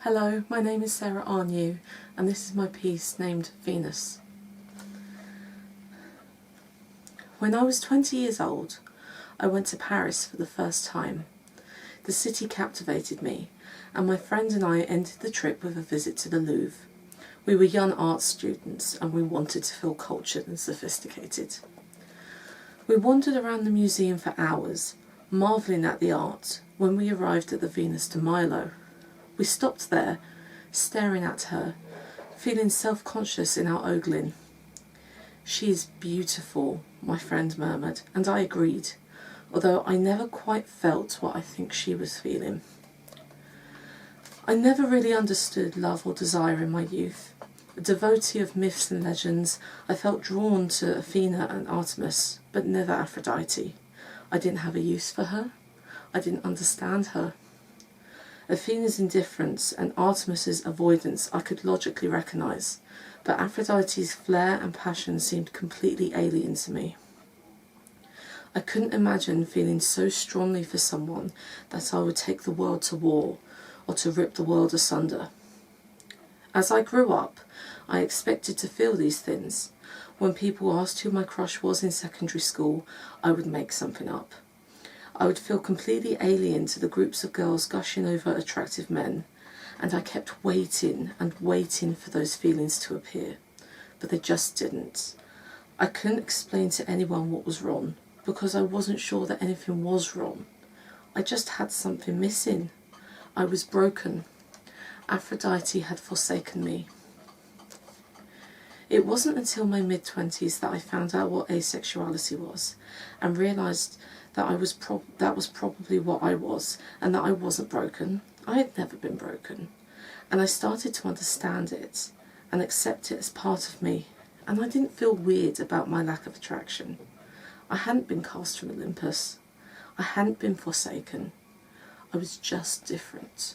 Hello, my name is Sarah Arnew, and this is my piece named Venus. When I was 20 years old, I went to Paris for the first time. The city captivated me, and my friend and I ended the trip with a visit to the Louvre. We were young art students, and we wanted to feel cultured and sophisticated. We wandered around the museum for hours, marvelling at the art, when we arrived at the Venus de Milo. We stopped there, staring at her, feeling self-conscious in our ogling. "She is beautiful," my friend murmured, and I agreed, although I never quite felt what I think she was feeling. I never really understood love or desire in my youth. A devotee of myths and legends, I felt drawn to Athena and Artemis, but never Aphrodite. I didn't have a use for her. I didn't understand her. Athena's indifference and Artemis's avoidance I could logically recognise, but Aphrodite's flair and passion seemed completely alien to me. I couldn't imagine feeling so strongly for someone that I would take the world to war, or to rip the world asunder. As I grew up, I expected to feel these things. When people asked who my crush was in secondary school, I would make something up. I would feel completely alien to the groups of girls gushing over attractive men, and I kept waiting and waiting for those feelings to appear, but they just didn't. I couldn't explain to anyone what was wrong, because I wasn't sure that anything was wrong. I just had something missing. I was broken. Aphrodite had forsaken me. It wasn't until my mid-20s that I found out what asexuality was, and realised that that was probably what I was, and that I wasn't broken. I had never been broken. And I started to understand it, and accept it as part of me, and I didn't feel weird about my lack of attraction. I hadn't been cast from Olympus. I hadn't been forsaken. I was just different.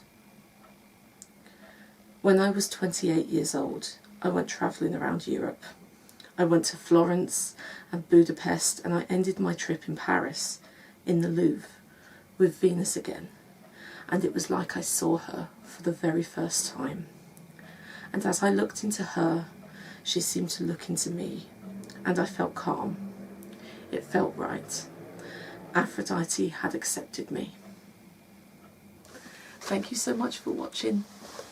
When I was 28 years old, I went travelling around Europe. I went to Florence and Budapest, and I ended my trip in Paris, in the Louvre, with Venus again. And it was like I saw her for the very first time. And as I looked into her, she seemed to look into me, and I felt calm. It felt right. Aphrodite had accepted me. Thank you so much for watching.